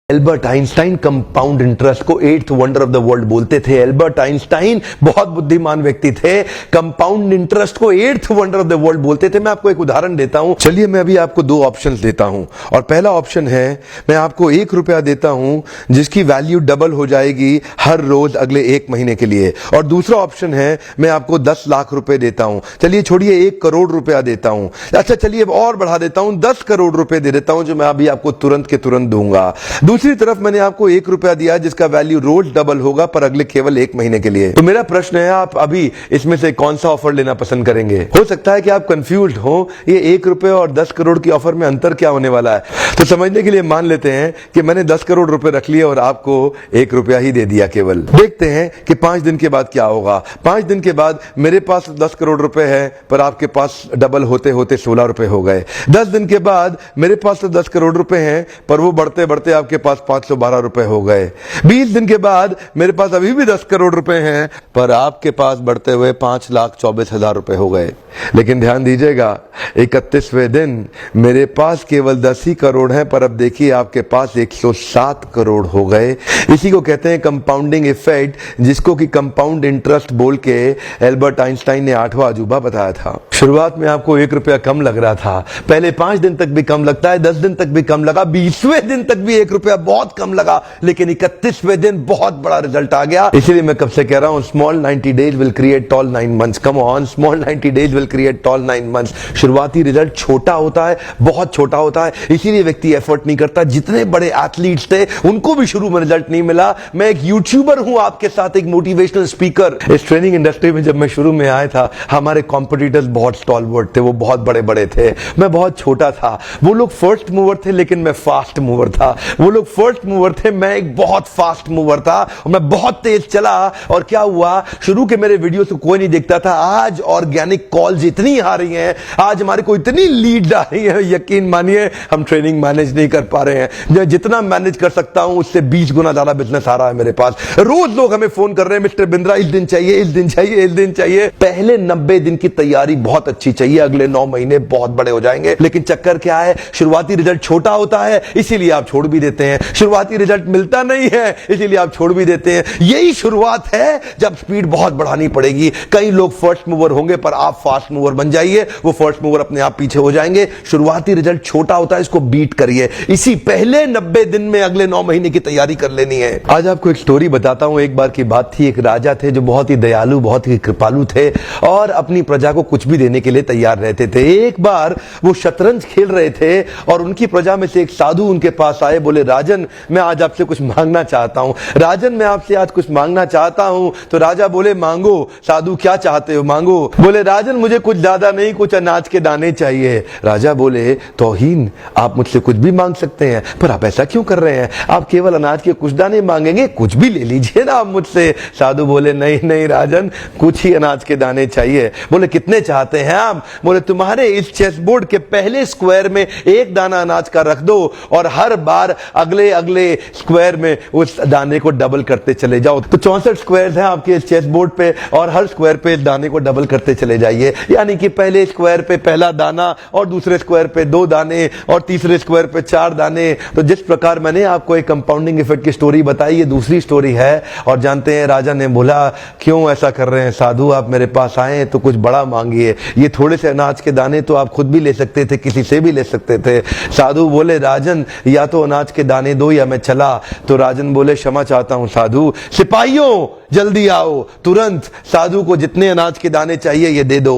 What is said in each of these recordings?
Albert Einstein compound interest को eighth wonder of the world बोलते थे। एल्बर्ट आइंस्टाइन बहुत बुद्धिमान व्यक्ति थे, कंपाउंड इंटरेस्ट को eighth wonder of the world बोलते थे। मैं आपको एक उदाहरण देता हूं। चलिए मैं अभी आपको दो ऑप्शंस देता हूं और पहला ऑप्शन है मैं आपको 1 रुपया देता हूं जिसकी वैल्यू डबल हो जाएगी हर रोज अगले 1 महीने के लिए, और दूसरा ऑप्शन है मैं आपको 10 लाख रुपए देता हूं। चलिए छोड़िए 1 करोड़ रुपया देता हूं, अच्छा चलिए और बढ़ा देता हूं 10 करोड़ रुपए दे देता हूं जो मैं अभी आपको तुरंत के तुरंत दूंगा। दूसरी तरफ मैंने आपको 1 रुपया दिया जिसका वैल्यू रोज डबल होगा पर अगले केवल 1 महीने के लिए। तो मेरा प्रश्न है आप अभी इसमें से कौन सा ऑफर लेना पसंद करेंगे? हो सकता है कि आप कंफ्यूज्ड हो ये 1 रुपए और 10 करोड़ की ऑफर में अंतर क्या होने वाला है। तो समझने के लिए मान लेते हैं कि मैंने 10 करोड़ रुपए रख लिए और आपको 1 रुपया ही दे दिया केवल। देखते हैं कि 5 दिन के बाद क्या होगा। 5 दिन के बाद मेरे पास 10 करोड़ रुपए है पर आपके पास डबल होते होते 16 रुपए हो गए। 10 दिन के बाद मेरे पास तो 10 करोड़ रुपए हैं पर वो बढ़ते बढ़ते आपके पास 512 रुपए हो गए। 20 दिन के बाद मेरे पास अभी भी 10 करोड़ रुपए हैं पर आपके पास बढ़ते हुए 5,24,000 रुपए हो गए। लेकिन ध्यान दीजिएगा 31वें दिन मेरे पास केवल 10 ही करोड़ हैं पर अब देखिए आपके पास 107 करोड़ हो गए। इसी को कहते हैं कंपाउंडिंग इफेक्ट, जिसको कि कंपाउंड इंटरेस्ट बोल के एल्बर्ट आइंस्टाइन ने 8वां अजूबा बताया था। शुरुआत में आपको 1 रुपया कम लग रहा था, पहले 5 दिन तक भी कम लगता है, 10 दिन तक भी कम लगा, 20वें दिन तक भी 1 रुपया बहुत कम लगा, लेकिन 31वें दिन बहुत बड़ा रिजल्ट आ गया। इसीलिए मैं कब से कह रहा हूं small 90 days will create tall 9 months. Come on, small 90 days will create tall 9 months. शुरुआती रिजल्ट छोटा होता है, बहुत छोटा होता है, इसीलिए व्यक्ति एफर्ट नहीं करता। जितने बड़े एथलीट्स थे उनको भी शुरू में रिजल्ट नहीं मिला। मैं एक यूट्यूबर हूं आपके साथ, एक मोटिवेशनल स्पीकर। इस ट्रेनिंग इंडस्ट्री में जब मैं शुरू में आया था हमारे कॉम्पिटिटर्स बहुत स्टॉलवर्ड थे, वो बहुत बड़े बड़े थे, मैं बहुत छोटा था। वो लोग फर्स्ट मूवर थे लेकिन मैं फास्ट मूवर था। वो लोग फर्स्ट मूवर थे, मैं एक बहुत फास्ट मूवर था और मैं बहुत तेज चला। और क्या हुआ, शुरू के मेरे वीडियो से कोई नहीं देखता था, आज ऑर्गेनिक कॉल्स इतनी आ रही हैं, आज हमारे को इतनी लीड आ रही है, यकीन मानिए हम ट्रेनिंग मैनेज नहीं कर पा रहे हैं। जितना मैनेज कर सकता हूं उससे 20 गुना ज्यादा बिजनेस आ रहा है मेरे पास। रोज लोग हमें फोन कर रहे हैं, मिस्टर बिंद्रा इस दिन चाहिए, इस दिन चाहिए, इस दिन चाहिए। पहले 90 दिन की तैयारी बहुत अच्छी चाहिए, अगले 9 महीने बहुत बड़े हो जाएंगे। लेकिन चक्कर क्या है, शुरुआती रिजल्ट छोटा होता है इसीलिए आप छोड़ भी देते हैं। शुरुआती रिजल्ट मिलता नहीं है इसीलिए आप छोड़ भी देते हैं। यही शुरुआत है जब स्पीड बहुत बढ़ानी पड़ेगी। कई लोग फर्स्ट मूवर होंगे पर आप फास्ट मूवर बन जाइए, वो फर्स्ट मूवर अपने आप पीछे हो जाएंगे। शुरुआती रिजल्ट छोटा होता है, इसको बीट करिए। इसी पहले 90 दिन में अगले 9 महीने की तैयारी कर लेनी है। आज आपको एक स्टोरी बताता हूं। एक बार की बात थी, एक राजा थे जो बहुत ही दयालु, बहुत ही कृपालु थे और अपनी प्रजा को कुछ भी देने के लिए तैयार रहते थे। एक बार वो शतरंज खेल रहे थे और उनकी प्रजा में से एक साधु उनके पास आए, बोले राजन मैं आज आपसे कुछ मांगना चाहता हूं। राजन मैं आपसे आज कुछ मांगना चाहता हूं। तो राजा बोले मांगो। साधु क्या चाहते हो, मांगो। बोले राजन मुझे कुछ ज्यादा नहीं, कुछ अनाज के दाने चाहिए। राजा बोले तौहीन, आप मुझसे कुछ भी मांग सकते हैं पर आप ऐसा क्यों कर रहे हैं, आप केवल अनाज के कुछ दाने मांगेंगे, कुछ भी ले लीजिए ना आप मुझसे। साधु बोले नहीं नहीं राजन, कुछ ही अनाज के दाने चाहिए। बोले कितने चाहते हैं आप? बोले तुम्हारे इस चेस बोर्ड के पहले स्क्वायर में 1 दाना अनाज का रख दो और हर बार अगले अगले स्क्वायर में उस दाने को डबल करते चले जाओ। तो 64 स्क्वायर हैं आपके चेस बोर्ड पे और हर स्क्वायर पे दाने को डबल करते चले जाइए। यानी कि पहले स्क्वायर पे पहला दाना और दूसरे स्क्वायर पे 2 दाने और तीसरे स्क्वायर पे 4 दाने। तो जिस प्रकार मैंने आपको एक कंपाउंडिंग इफेक्ट की स्टोरी बताई, ये दूसरी स्टोरी है। और जानते हैं राजा ने बोला क्यों ऐसा कर रहे हैं साधु, आप मेरे पास आए तो कुछ बड़ा मांगिए। ये थोड़े से अनाज के दाने तो आप खुद भी ले सकते थे, किसी से भी ले सकते थे। साधु बोले राजन या तो अनाज के दाने दो या मैं चला। तो राजन बोले क्षमा चाहता हूं साधु, सिपाहियों जल्दी आओ तुरंत, साधु को जितने अनाज के दाने चाहिए ये दे दो।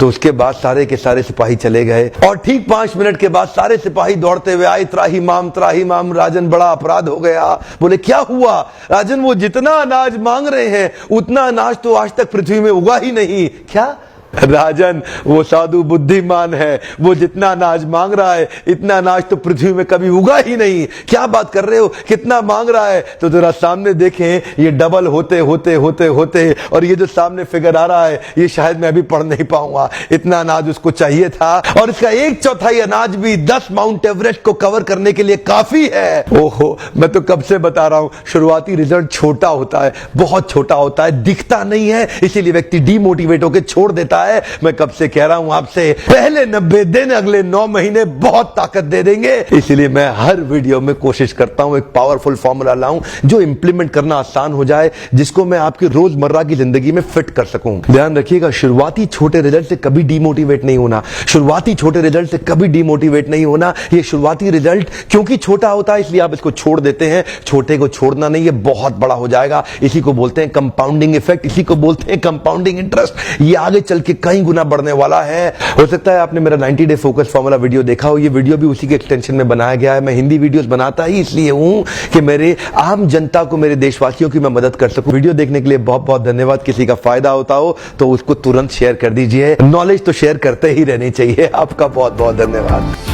तो उसके बाद सारे के सारे सिपाही चले गए और ठीक 5 मिनट के बाद सारे सिपाही दौड़ते हुए आए, त्राही माम राजन बड़ा अपराध हो गया। बोले क्या हुआ? राजन वो जितना अनाज मांग रहे हैं उतना अनाज तो आज तक पृथ्वी में उगा ही नहीं। क्या? राजन वो साधु बुद्धिमान है, वो जितना अनाज मांग रहा है इतना अनाज तो पृथ्वी में कभी उगा ही नहीं। क्या बात कर रहे हो, कितना मांग रहा है? तो जरा सामने देखें, ये डबल होते होते होते होते और ये जो सामने फिगर आ रहा है ये शायद मैं अभी पढ़ नहीं पाऊंगा। इतना अनाज उसको चाहिए था और इसका 1/4 अनाज भी 10 माउंट एवरेस्ट को कवर करने के लिए काफी है। ओहो, मैं तो कब से बता रहा हूं शुरुआती रिजल्ट छोटा होता है, बहुत छोटा होता है, दिखता नहीं है, इसीलिए व्यक्ति डीमोटिवेट होकर छोड़ देता है। है। मैं कब से कह रहा हूं आपसे, पहले 90 दिन अगले 9 महीने बहुत ताकत दे देंगे। इसलिए मैं हर वीडियो में कोशिश करता हूं एक पावरफुल फॉर्मूला लाऊं जो इंप्लीमेंट करना आसान हो जाए, जिसको मैं आपकी रोजमर्रा की जिंदगी में फिट कर सकूं। ध्यान रखिएगा, शुरुआती छोटे रिजल्ट से कभी डीमोटिवेट नहीं होना, शुरुआती छोटे रिजल्ट से कभी डीमोटिवेट नहीं होना। ये शुरुआती रिजल्ट क्योंकि छोटा होता है इसलिए आप इसको छोड़ देते हैं। छोटे को छोड़ना नहीं, ये बहुत बड़ा हो जाएगा। इसी को बोलते हैं कंपाउंडिंग इफेक्ट, इसी को बोलते हैं कंपाउंडिंग इंटरेस्ट। ये आगे चल के कई गुना बढ़ने वाला है। हो सकता है आपने मेरा 90 डे फोकस फॉर्मूला वीडियो देखा हो। ये वीडियो भी उसी के एक्सटेंशन में बनाया गया है। मैं हिंदी वीडियोस बनाता ही इसलिए हूं कि मेरे आम जनता को, मेरे देशवासियों की मैं मदद कर सकूं। वीडियो देखने के लिए बहुत बहुत धन्यवाद। किसी का फायदा होता हो तो उसको तुरंत शेयर कर दीजिए। नॉलेज तो शेयर करते ही रहनी चाहिए। आपका बहुत बहुत धन्यवाद।